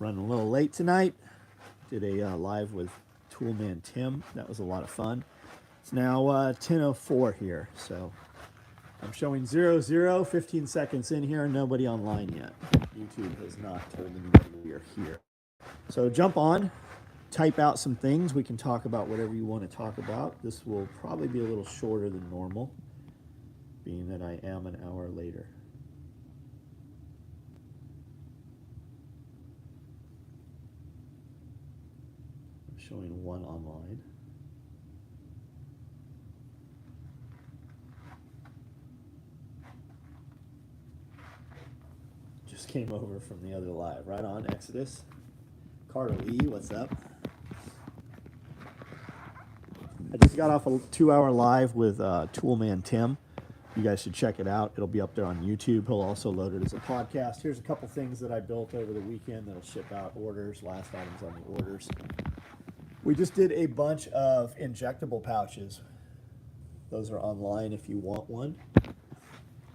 Running a little late tonight. Did a live with Toolman Tim. That was a lot of fun. It's now 10:04 here, so I'm showing 00, 15 seconds in here, and nobody online yet. YouTube has not told anybody we are here. So jump on, type out some things. We can talk about whatever you want to talk about. This will probably be a little shorter than normal, being that I am an hour later. I'm showing one online. Just came over from the other live. Right on, Exodus. Carter Lee, what's up? I just got off a 2-hour live with Toolman Tim. You guys should check it out. It'll be up there on YouTube. He'll also load it as a podcast. Here's a couple things that I built over the weekend that'll ship out orders, last items on the orders. We just did a bunch of injectable pouches. Those are online if you want one.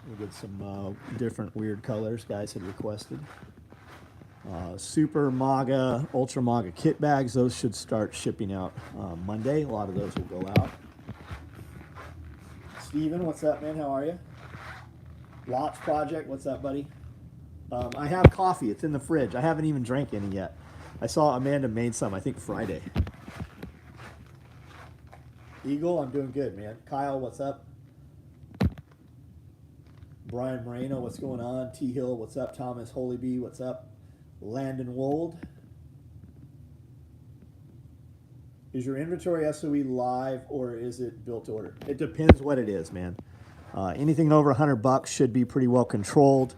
We did some different weird colors guys had requested. Super MAGA, Ultra MAGA kit bags. Those should start shipping out Monday. A lot of those will go out. Steven, what's up, man? How are you? Lots Project, what's up, buddy? I have coffee. It's in the fridge. I haven't even drank any yet. I saw Amanda made some, I think Friday. Eagle, I'm doing good, man. Kyle, what's up? Brian Moreno, what's going on? T Hill, what's up? Thomas Holybee, what's up? Landon Wold. Is your inventory SOE live or is it built to order? It depends what it is, man. Anything over $100 should be pretty well controlled.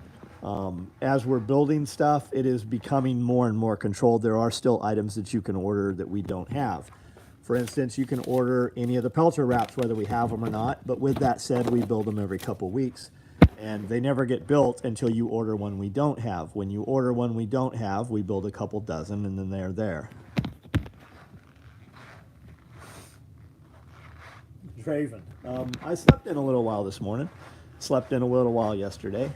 As we're building stuff, it is becoming more and more controlled. There are still items that you can order that we don't have. For instance, you can order any of the Pelter wraps, whether we have them or not. But with that said, we build them every couple weeks. And they never get built until you order one we don't have. When you order one we don't have, we build a couple dozen, and then they're there. Draven. I slept in a little while this morning. Slept in a little while yesterday.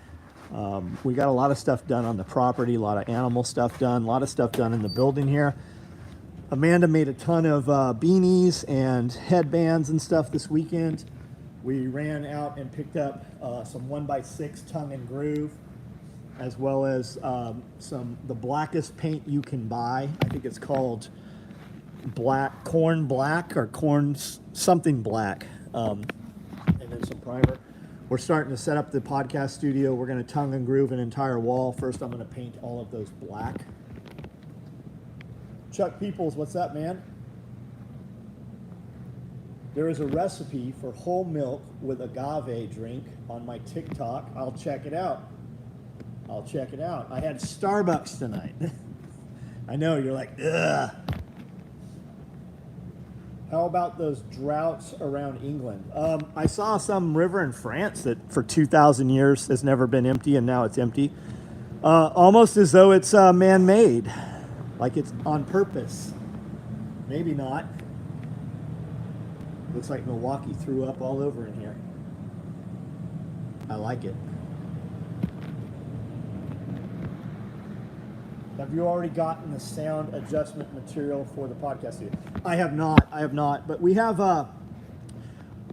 We got a lot of stuff done on the property, a lot of animal stuff done, a lot of stuff done in the building here. Amanda made a ton of beanies and headbands and stuff this weekend. We ran out and picked up some 1x6 tongue and groove, as well as the blackest paint you can buy. I think it's called corn black or corn something black, and then some primer. We're starting to set up the podcast studio. We're going to tongue and groove an entire wall. First, I'm going to paint all of those black. Chuck Peoples, what's up, man? There is a recipe for whole milk with agave drink on my TikTok. I'll check it out. I'll check it out. I had Starbucks tonight. I know, you're like, ugh. How about those droughts around England? I saw some river in France that for 2,000 years has never been empty, and now it's empty. Almost as though it's man-made, like it's on purpose. Maybe not. Looks like Milwaukee threw up all over in here. I like it. Have you already gotten the sound adjustment material for the podcast studio? I have not, but we have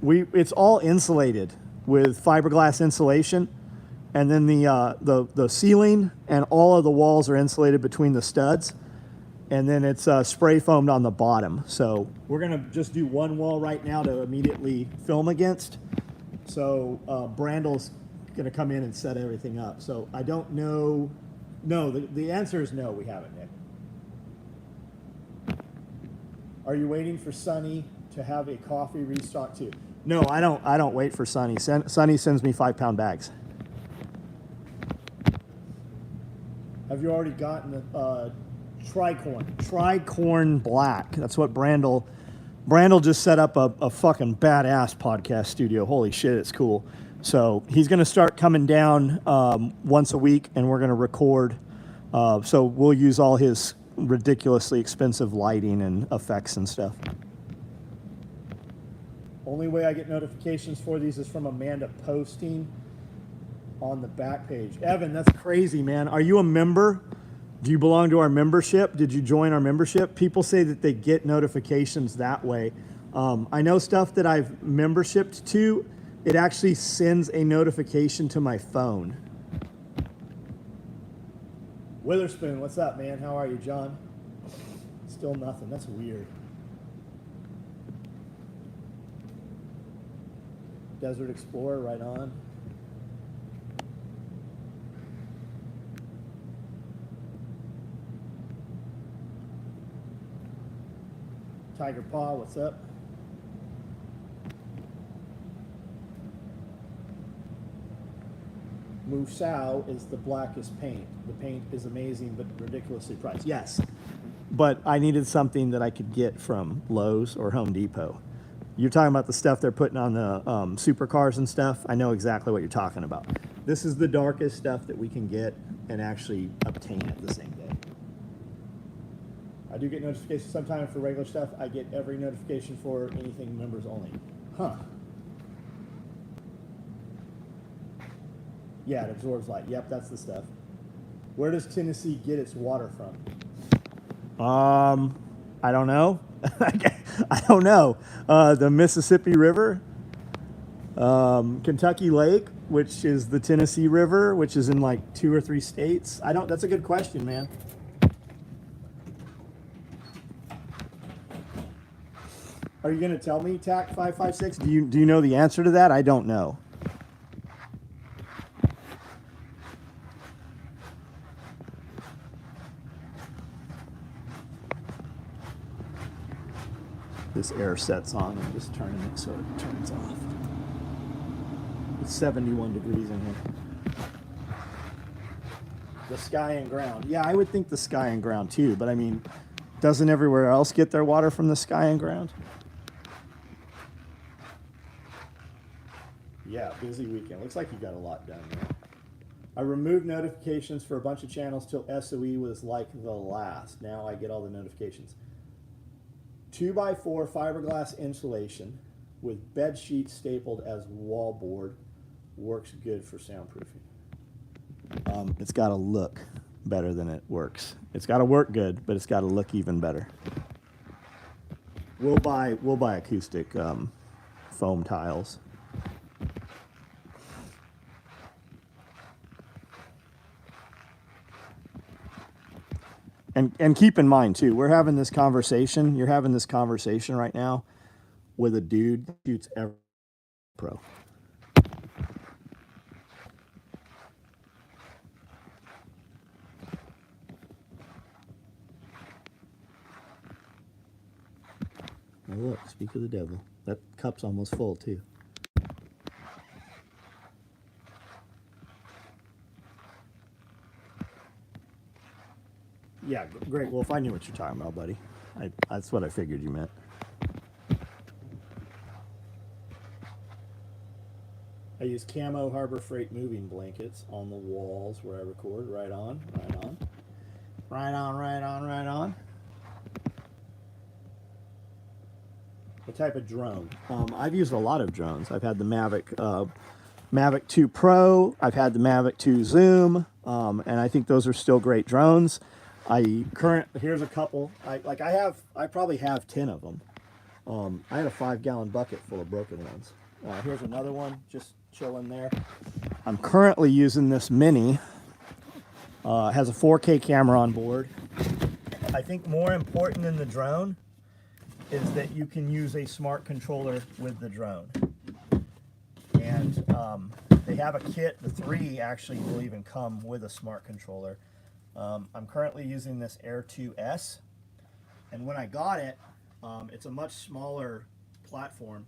it's all insulated with fiberglass insulation, and then the ceiling and all of the walls are insulated between the studs, and then it's spray foamed on the bottom. So we're gonna just do one wall right now to immediately film against. So Brandl's gonna come in and set everything up. So I don't know. No, the answer is no, we haven't, Nick. Are you waiting for Sunny to have a coffee restock too? No, I don't wait for Sunny. Sunny sends me 5-pound bags. Have you already gotten the Tricorn Black? That's what Brandl just set up a fucking badass podcast studio. Holy shit, it's cool. So he's going to start coming down once a week, and we're going to record. So we'll use all his ridiculously expensive lighting and effects and stuff. Only way I get notifications for these is from Amanda posting on the back page. Evan, that's crazy, man. Are you a member Do you belong to our membership? Did you join our membership? People say that they get notifications that way. I know stuff that I've membershiped to, it actually sends a notification to my phone. Witherspoon, what's up, man? How are you, John? Still nothing. That's weird. Desert Explorer, right on. Tiger Paw, what's up? Musou is the blackest paint. The paint is amazing but ridiculously priced. Yes, but I needed something that I could get from Lowe's or Home Depot. You're talking about the stuff they're putting on the supercars and stuff. I know exactly what you're talking about. This is the darkest stuff that we can get and actually obtain it the same day. I do get notifications sometimes for regular stuff. I get every notification for anything members only. Huh. Yeah, it absorbs light. Yep, that's the stuff. Where does Tennessee get its water from? I don't know. I don't know. The Mississippi River, Kentucky Lake, which is the Tennessee River, which is in like 2 or 3 states. I don't. That's a good question, man. Are you gonna tell me, TAC 556? Do you know the answer to that? I don't know. This air sets on. I'm just turning it so it turns off. It's 71 degrees in here. The Sky and Ground. Yeah, I would think the Sky and Ground too, but I mean, doesn't everywhere else get their water from the Sky and Ground? Yeah, busy weekend. Looks like you got a lot done, man. I removed notifications for a bunch of channels till SOE was like the last. Now I get all the notifications. 2x4 fiberglass insulation with bed sheets stapled as wallboard works good for soundproofing. It's got to look better than it works. It's got to work good, but it's got to look even better. We'll buy acoustic foam tiles. And keep in mind too, we're having this conversation. You're having this conversation right now with a dude that shoots every pro. Now look, speak of the devil. That cup's almost full too. Yeah, great. Well, if I knew what you're talking about, buddy, that's what I figured you meant. I use camo Harbor Freight moving blankets on the walls where I record. Right on, right on. Right on, right on, right on. What type of drone? I've used a lot of drones. I've had the Mavic 2 Pro. I've had the Mavic 2 Zoom, and I think those are still great drones. Here's a couple. I probably have 10 of them. I had a 5-gallon bucket full of broken ones. Here's another one, just chilling there. I'm currently using this Mini. It has a 4K camera on board. I think more important than the drone is that you can use a smart controller with the drone. And they have a kit. The 3 actually will even come with a smart controller. I'm currently using this Air 2S, and when I got it, it's a much smaller platform.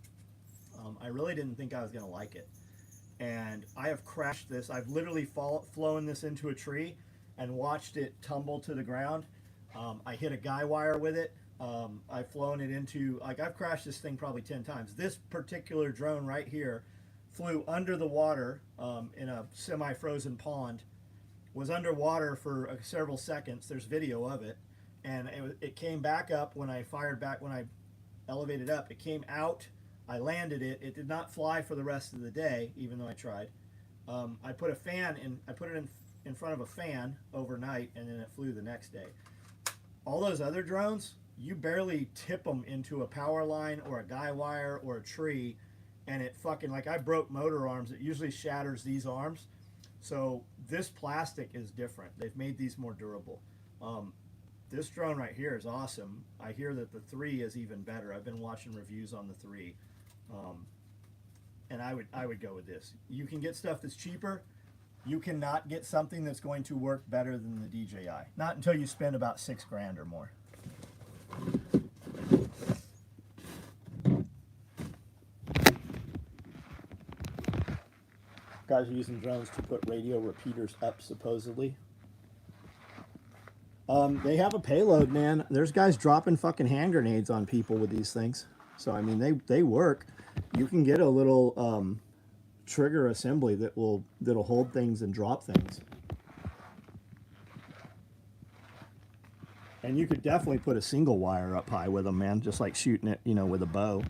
I really didn't think I was going to like it, and I have crashed this. I've literally flown this into a tree and watched it tumble to the ground. I hit a guy wire with it. I've flown it into, I've crashed this thing probably 10 times. This particular drone right here flew under the water in a semi-frozen pond, was underwater for several seconds. There's video of it, and it came back up when I fired back, when I elevated up. It came out, I landed it. It did not fly for the rest of the day, even though I tried. I put a fan in, I put it in in front of a fan overnight, and then it flew the next day. All those other drones, you barely tip them into a power line or a guy wire or a tree, and it fucking, like, I broke motor arms. It usually shatters these arms. So this plastic is different. They've made these more durable. This drone right here is awesome. I hear that the 3 is even better. I've been watching reviews on the 3. And I would go with this. You can get stuff that's cheaper. You cannot get something that's going to work better than the DJI. Not until you spend about $6 grand or more. Guys are using drones to put radio repeaters up, supposedly. They have a payload, man. There's guys dropping fucking hand grenades on people with these things. So, I mean, they work. You can get a little trigger assembly that'll hold things and drop things. And you could definitely put a single wire up high with them, man, just like shooting it, you know, with a bow.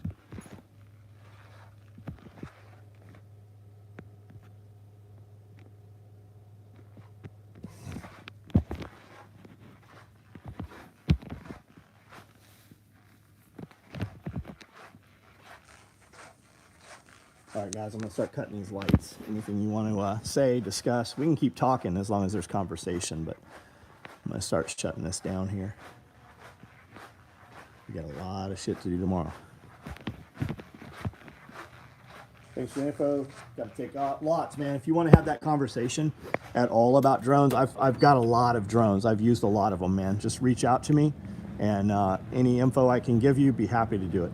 All right, guys, I'm gonna start cutting these lights. Anything you want to say, discuss? We can keep talking as long as there's conversation, but I'm gonna start shutting this down here. We got a lot of shit to do tomorrow. Thanks for the info. Got to take lots, man. If you want to have that conversation at all about drones, I've got a lot of drones. I've used a lot of them, man. Just reach out to me, and any info I can give you, be happy to do it.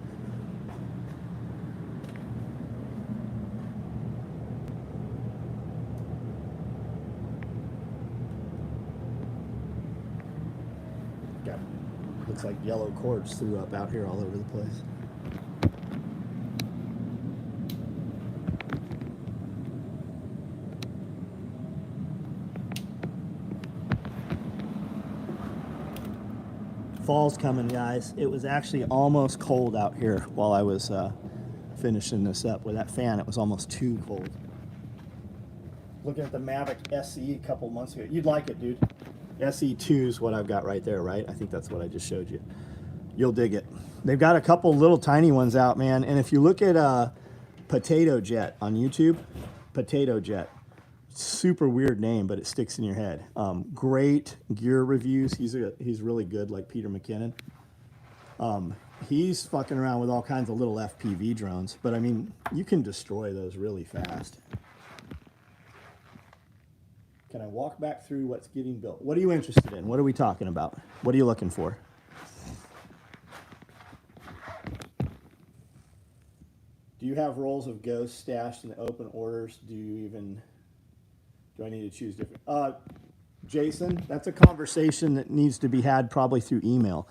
Looks like yellow cords threw up out here all over the place. Fall's coming, guys. It was actually almost cold out here while I was finishing this up. With that fan, it was almost too cold. Looking at the Mavic SE a couple months ago. You'd like it, dude. SE2 is what I've got right there, right? I think that's what I just showed you. You'll dig it. They've got a couple little tiny ones out, man. And if you look at Potato Jet on YouTube, Potato Jet, super weird name, but it sticks in your head. Great gear reviews. He's really good, like Peter McKinnon. He's fucking around with all kinds of little FPV drones, but I mean, you can destroy those really fast. Can I walk back through what's getting built? What are you interested in? What are we talking about? What are you looking for? Do you have rolls of Ghost stashed in open orders? Do I need to choose different? Jason, that's a conversation that needs to be had probably through email.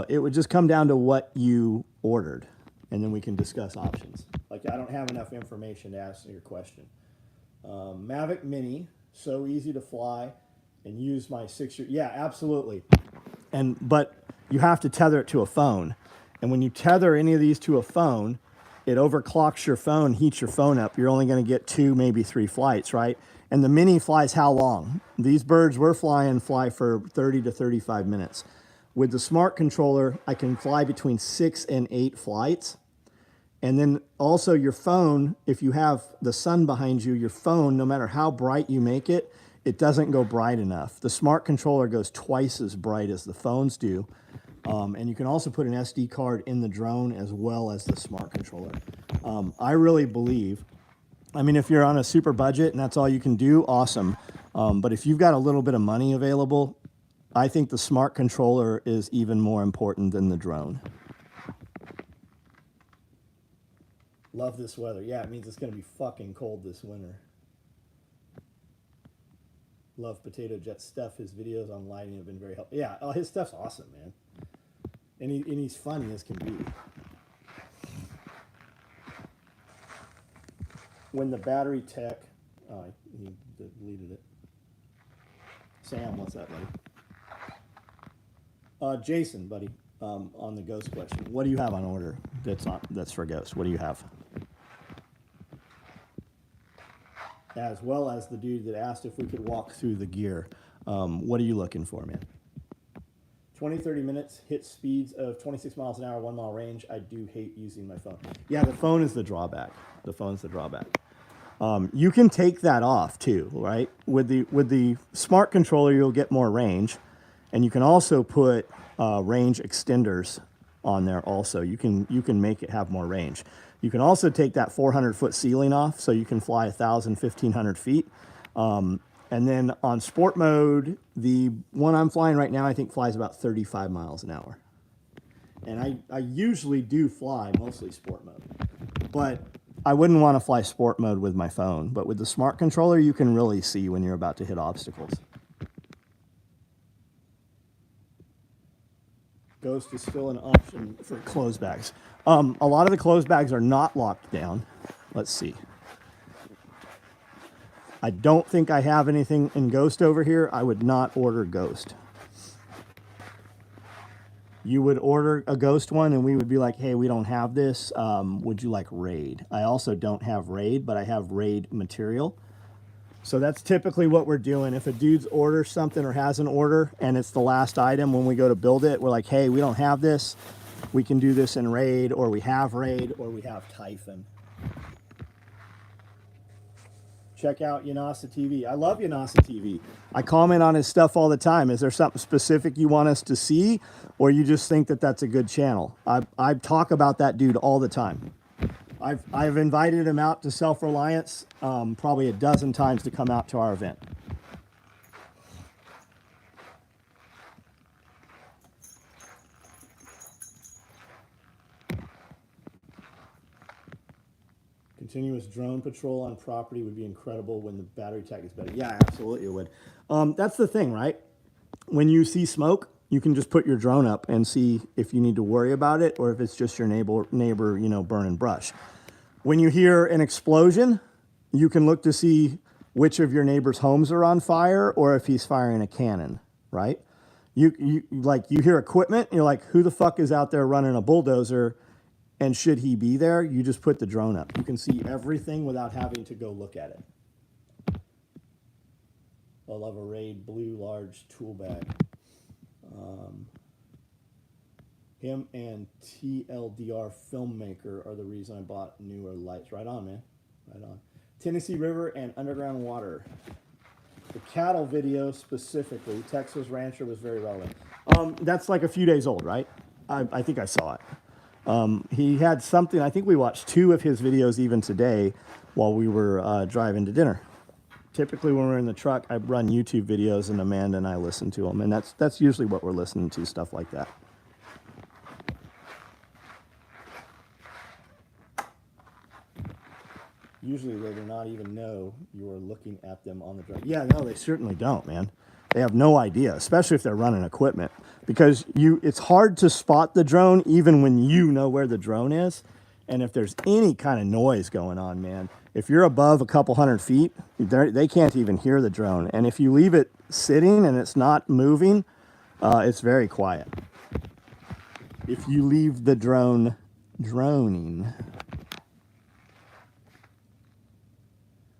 It would just come down to what you ordered, and then we can discuss options. Like, I don't have enough information to answer your question. Mavic Mini. So easy to fly and use my 6-year. Yeah, absolutely. But you have to tether it to a phone. And when you tether any of these to a phone, it overclocks your phone, heats your phone up. You're only going to get 2, maybe 3 flights, right? And the Mini flies how long? These birds we're flying fly for 30 to 35 minutes. With the smart controller, I can fly between 6 and 8 flights. And then also your phone, if you have the sun behind you, your phone, no matter how bright you make it, it doesn't go bright enough. The smart controller goes twice as bright as the phones do. And you can also put an SD card in the drone as well as the smart controller. I really believe, I mean, if you're on a super budget and that's all you can do, awesome. But if you've got a little bit of money available, I think the smart controller is even more important than the drone. Love this weather. Yeah, it means it's going to be fucking cold this winter. Love Potato Jet stuff. His videos on lighting have been very helpful. Yeah, his stuff's awesome, man. And he's funny as can be. When the battery tech... Oh, he deleted it. Sam, what's that, buddy? Jason, buddy, on the Ghost question. What do you have on order that's for Ghost? What do you have? as well as the dude that asked if we could walk through the gear. What are you looking for, man? 20, 30 minutes, hit speeds of 26 miles an hour, 1 mile range. I do hate using my phone. Yeah, the phone is the drawback. The phone's the drawback. You can take that off too, right? With the smart controller, you'll get more range, and you can also put range extenders on there. Also, you can make it have more range. You can also take that 400-foot ceiling off, so you can fly 1,000, 1,500 feet. And then on sport mode, the one I'm flying right now, I think flies about 35 miles an hour. And I usually do fly mostly sport mode, but I wouldn't want to fly sport mode with my phone. But with the smart controller, you can really see when you're about to hit obstacles. Ghost is still an option for clothes bags. A lot of the clothes bags are not locked down. Let's see. I don't think I have anything in Ghost over here. I would not order Ghost. You would order a Ghost one and we would be like, hey, we don't have this. Would you like Raid? I also don't have Raid, but I have Raid material. So that's typically what we're doing. If a dude's orders something or has an order and it's the last item, when we go to build it, we're like, hey, we don't have this. We can do this in Raid, or we have Raid, or we have Typhon. Check out Yanasa TV. I love Yanasa TV. I comment on his stuff all the time. Is there something specific you want us to see, or you just think that that's a good channel? I talk about that dude all the time. I've invited him out to Self-Reliance probably a dozen times to come out to our event. Continuous drone patrol on property would be incredible when the battery tech is better. Yeah, absolutely it would. That's the thing, right? When you see smoke, you can just put your drone up and see if you need to worry about it or if it's just your neighbor, you know, burning brush. When you hear an explosion, you can look to see which of your neighbor's homes are on fire or if he's firing a cannon, right? You hear equipment, and you're like, who the fuck is out there running a bulldozer? And should he be there, you just put the drone up. You can see everything without having to go look at it. I love a Raid blue large tool bag. Him and TLDR Filmmaker are the reason I bought newer lights. Right on, man. Right on. Tennessee River and underground water. The cattle video specifically, Texas Rancher was very relevant. That's like a few days old, right? I think I saw it. He had something, I think we watched 2 of his videos even today while we were driving to dinner. Typically when we're in the truck, I run YouTube videos and Amanda and I listen to them. And that's usually what we're listening to, stuff like that. Usually they do not even know you are looking at them on the drone. Yeah, no, they certainly don't, man. They have no idea, especially if they're running equipment, because it's hard to spot the drone even when you know where the drone is. And if there's any kind of noise going on, man, if you're above a couple hundred feet, they can't even hear the drone. And if you leave it sitting and it's not moving, it's very quiet. If you leave the drone droning.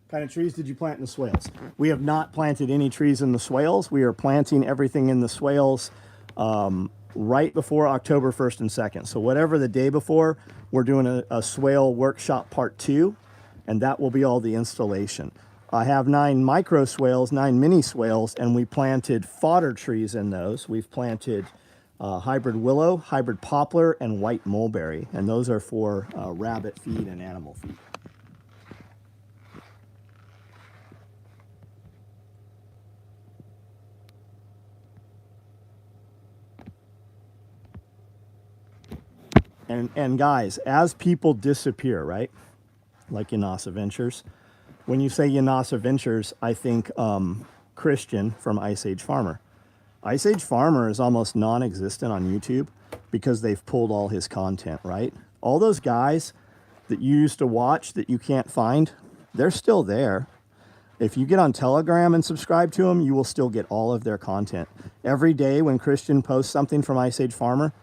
What kind of trees did you plant in the swales? We have not planted any trees in the swales. We are planting everything in the swales right before October 1st and 2nd. So whatever the day before, we're doing a swale workshop part 2, and that will be all the installation. I have 9 micro swales, 9 mini swales, and we planted fodder trees in those. We've planted hybrid willow, hybrid poplar, and white mulberry, and those are for rabbit feed and animal feed. And guys, as people disappear, right? Like Yanasa Ventures. When you say Yanasa Ventures, I think Christian from Ice Age Farmer. Ice Age Farmer is almost non-existent on YouTube because they've pulled all his content, right? All those guys that you used to watch that you can't find, they're still there. If you get on Telegram and subscribe to them, you will still get all of their content. Every day when Christian posts something from Ice Age Farmer,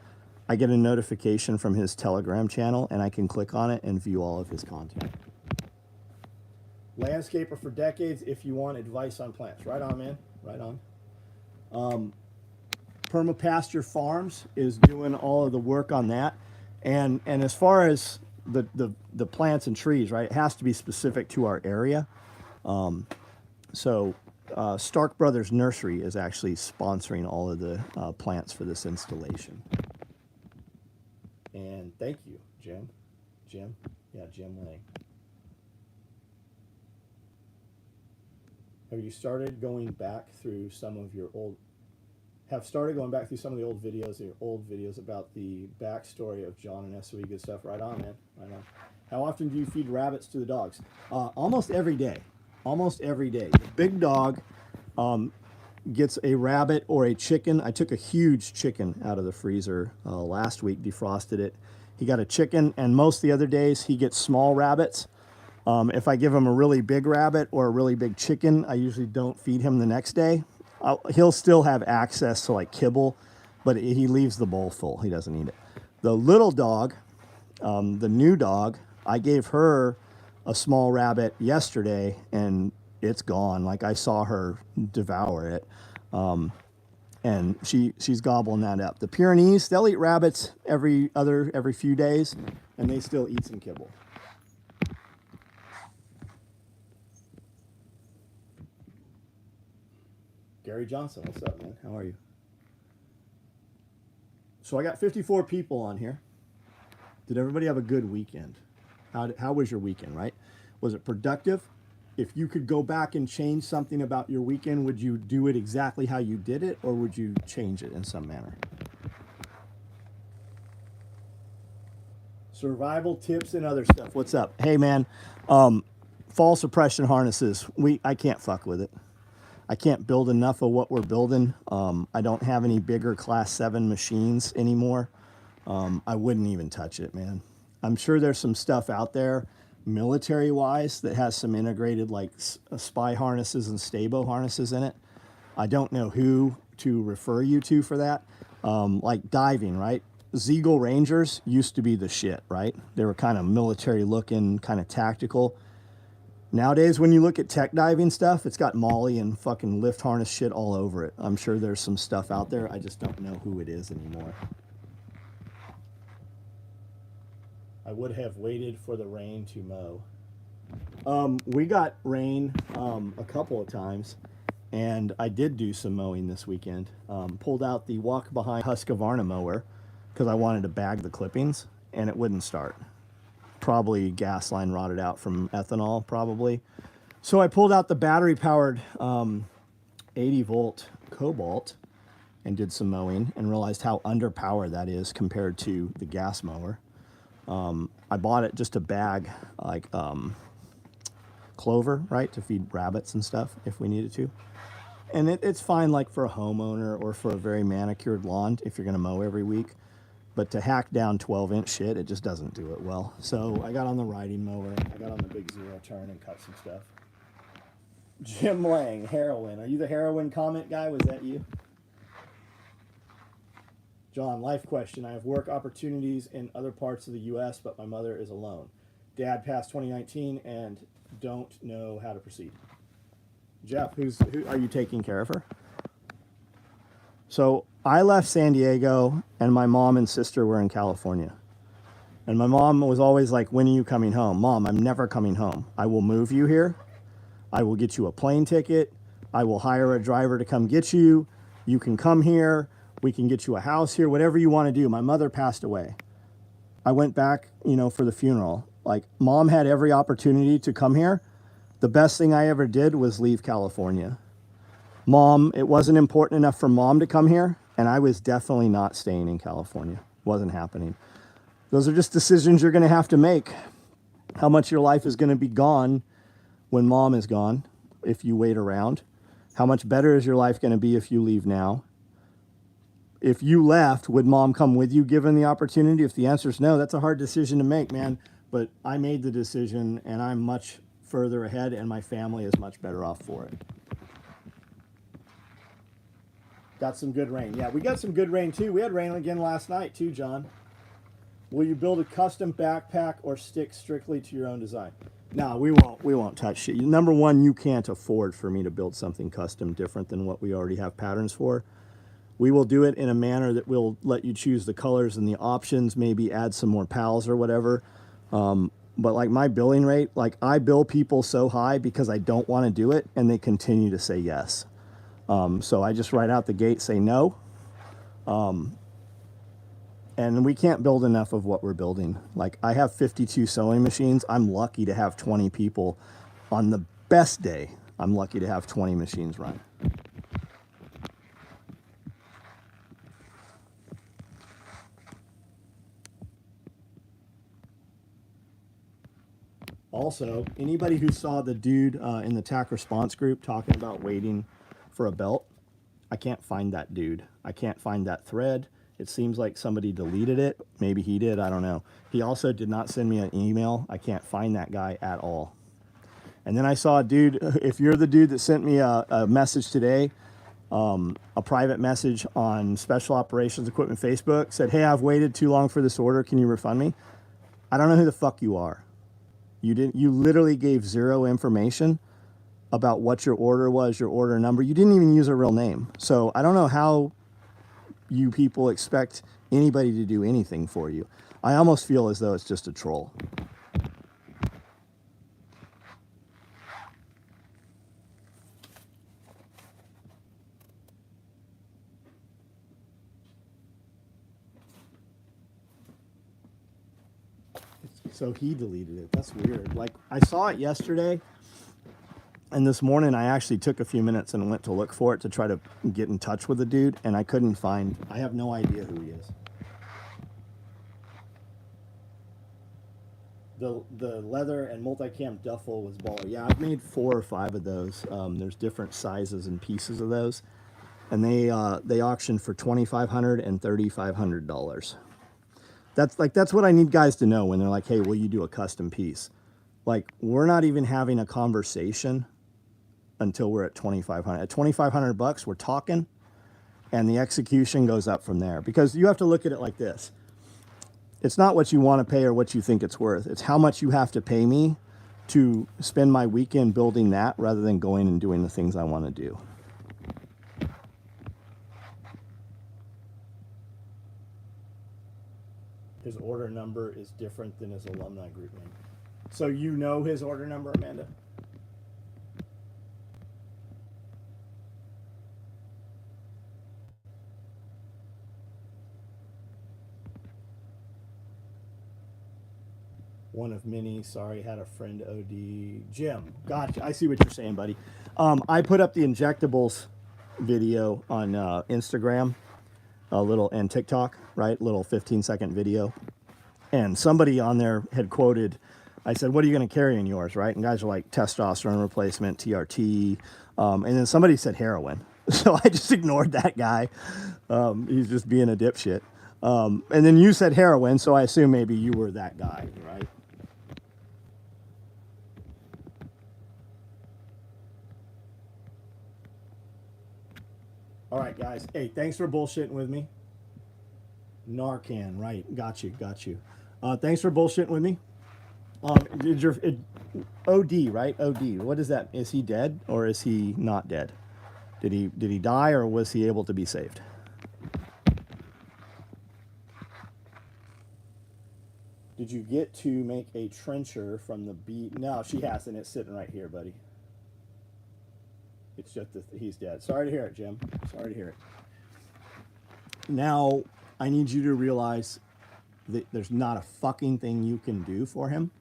I get a notification from his Telegram channel and I can click on it and view all of his content. Landscaper for decades if you want advice on plants. Right on, man. Right on. Permapasture Farms is doing all of the work on that. And as far as the plants and trees, right, it has to be specific to our area. So Stark Brothers Nursery is actually sponsoring all of the plants for this installation. And thank you, Jim. Jim? Yeah, Jim Lang. Have you started going back through some of your old the old videos about the backstory of John and SOE? Good stuff. Right on, man. Right on. How often do you feed rabbits to the dogs? Almost every day. Almost every day. The big dog gets a rabbit or a chicken. I took a huge chicken out of the freezer last week, defrosted it. He got a chicken, and most of the other days he gets small rabbits. If I give him a really big rabbit or a really big chicken, I usually don't feed him the next day. He'll still have access to like kibble, but he leaves the bowl full. He doesn't eat it. The little dog, the new dog, I gave her a small rabbit yesterday and it's gone. Like I saw her devour it. And she's gobbling that up. The Pyrenees, they'll eat rabbits every few days, and they still eat some kibble. Gary Johnson, what's up, man? How are you? So I got 54 people on here. Did everybody have a good weekend? How was your weekend, right? Was it productive? If you could go back and change something about your weekend, would you do it exactly how you did it, or would you change it in some manner? Survival tips and other stuff. What's up? Hey, man. Fall suppression harnesses. I can't fuck with it. I can't build enough of what we're building. I don't have any bigger class 7 machines anymore. I wouldn't even touch it, man. I'm sure there's some stuff out there military wise that has some integrated like spy harnesses and stabo harnesses in it. I don't know who to refer you to for that. Like diving, right? Ziegel Rangers used to be the shit, right? They were kind of military looking, kind of tactical. Nowadays, when you look at tech diving stuff, it's got Molly and fucking lift harness shit all over it. I'm sure there's some stuff out there. I just don't know who it is anymore. I would have waited for the rain to mow. We got rain a couple of times, and I did do some mowing this weekend. Pulled out the walk behind Husqvarna mower because I wanted to bag the clippings, and it wouldn't start. Probably gas line rotted out from ethanol, probably. So I pulled out the battery-powered 80-volt Cobalt and did some mowing and realized how underpowered that is compared to the gas mower. I bought it just to bag like clover, right, to feed rabbits and stuff if we needed to. And it's fine like for a homeowner or for a very manicured lawn if you're going to mow every week. But to hack down 12-inch shit, it just doesn't do it well. So I got on the riding mower, I got on the big zero turn and cut some stuff. Jim Lang, heroin. Are you the heroin comment guy? Was that you? John, life question. I have work opportunities in other parts of the U.S., but my mother is alone. Dad passed 2019 and don't know how to proceed. Jeff, who are you taking care of her? So I left San Diego, and my mom and sister were in California. And my mom was always like, when are you coming home? Mom, I'm never coming home. I will move you here. I will get you a plane ticket. I will hire a driver to come get you. You can come here. We can get you a house here, whatever you want to do. My mother passed away. I went back, for the funeral. Like, Mom had every opportunity to come here. The best thing I ever did was leave California. Mom, it wasn't important enough for Mom to come here, and I was definitely not staying in California. Wasn't happening. Those are just decisions you're going to have to make. How much your life is going to be gone when Mom is gone, if you wait around. How much better is your life going to be if you leave now? If you left, would Mom come with you given the opportunity? If the answer is no, that's a hard decision to make, man. But I made the decision, and I'm much further ahead, and my family is much better off for it. Got some good rain. Yeah, we got some good rain too. We had rain again last night too, John. Will you build a custom backpack or stick strictly to your own design? No, we won't touch it. Number one, you can't afford for me to build something custom different than what we already have patterns for. We will do it in a manner that will let you choose the colors and the options, maybe add some more pals or whatever. But like my billing rate, like I bill people so high because I don't want to do it and they continue to say yes. So I just right out the gate say no. And we can't build enough of what we're building. Like I have 52 sewing machines. I'm lucky to have 20 people on the best day. I'm lucky to have 20 machines run. Also, anybody who saw the dude in the TAC response group talking about waiting for a belt, I can't find that dude. I can't find that thread. It seems like somebody deleted it. Maybe he did. I don't know. He also did not send me an email. I can't find that guy at all. And then I saw a dude, if you're the dude that sent me a message today, a private message on Special Operations Equipment Facebook, said, hey, I've waited too long for this order. Can you refund me? I don't know who the fuck you are. You literally gave zero information about what your order was, your order number. You didn't even use a real name. So I don't know how you people expect anybody to do anything for you. I almost feel as though it's just a troll. So he deleted it. That's weird. Like I saw it yesterday, and this morning I actually took a few minutes and went to look for it to try to get in touch with the dude, and I couldn't find. I have no idea who he is. The leather and multicam duffel was baller. Yeah, I've made 4 or 5 of those. There's different sizes and pieces of those, and they auction for $2,500 and $3,500. That's what I need guys to know when they're like, hey, will you do a custom piece? Like, we're not even having a conversation until we're at 2,500. At 2,500 bucks, we're talking, and the execution goes up from there. Because you have to look at it like this. It's not what you want to pay or what you think it's worth. It's how much you have to pay me to spend my weekend building that rather than going and doing the things I want to do. His order number is different than his alumni group name. So you know his order number, Amanda? One of many. Sorry, had a friend OD. Jim, gotcha. I see what you're saying, buddy. I put up the injectables video on Instagram, and TikTok, right? Little 15-second video. And somebody on there had quoted, I said, what are you going to carry in yours, right? And guys are like testosterone replacement, TRT. And then somebody said heroin. So I just ignored that guy. He's just being a dipshit. And then you said heroin, so I assume maybe you were that guy, right? All right, guys. Hey, thanks for bullshitting with me. Narcan, right? Got you. Thanks for bullshitting with me. OD, right? OD. What is that? Is he dead or is he not dead? Did he die or was he able to be saved? Did you get to make a trencher from the beat? No, she hasn't. It's sitting right here, buddy. It's just that he's dead. Sorry to hear it, Jim. Sorry to hear it. Now, I need you to realize that there's not a fucking thing you can do for him,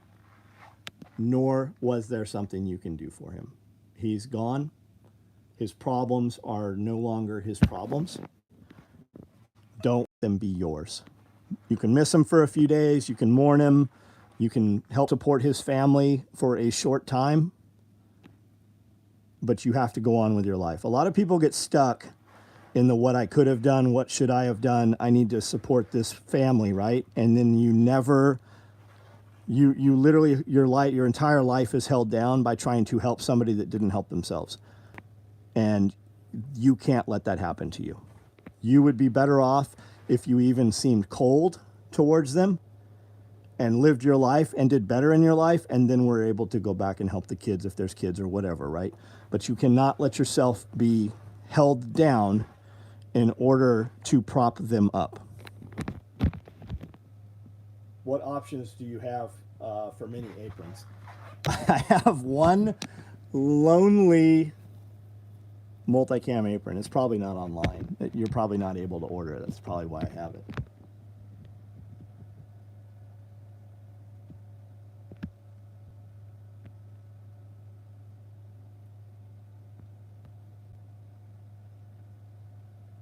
nor was there something you can do for him. He's gone. His problems are no longer his problems. Don't let them be yours. You can miss him for a few days. You can mourn him. You can help support his family for a short time. But you have to go on with your life. A lot of people get stuck in the what I could have done, what should I have done, I need to support this family, right? And then you never, you literally, your entire life is held down by trying to help somebody that didn't help themselves. And you can't let that happen to you. You would be better off if you even seemed cold towards them and lived your life and did better in your life, and then we're able to go back and help the kids if there's kids or whatever, right? But you cannot let yourself be held down in order to prop them up. What options do you have for mini aprons? I have one lonely multicam apron. It's probably not online. You're probably not able to order it. That's probably why I have it.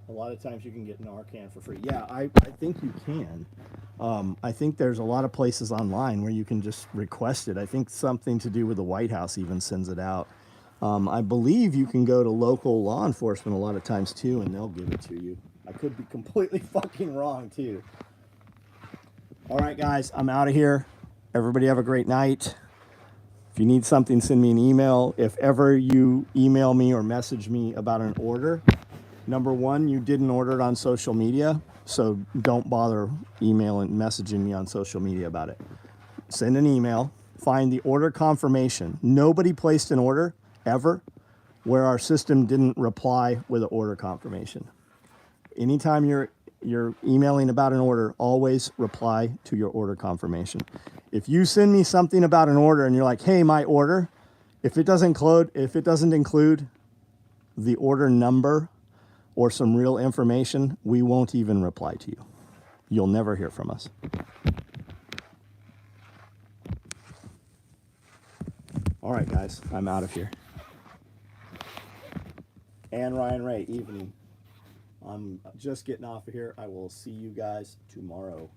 A lot of times you can get Narcan for free. Yeah, I think you can. I think there's a lot of places online where you can just request it. I think something to do with the White House even sends it out. I believe you can go to local law enforcement a lot of times too, and they'll give it to you. I could be completely fucking wrong too. All right, guys, I'm out of here. Everybody have a great night. If you need something, send me an email. If ever you email me or message me about an order, number one, you didn't order it on social media, so don't bother emailing, messaging me on social media about it. Send an email, find the order confirmation. Nobody placed an order ever where our system didn't reply with an order confirmation. Anytime you're emailing about an order, always reply to your order confirmation. If you send me something about an order and you're like, hey, my order, if it doesn't include the order number or some real information, we won't even reply to you. You'll never hear from us. All right, guys, I'm out of here. And Ryan Ray, evening. I'm just getting off of here. I will see you guys tomorrow.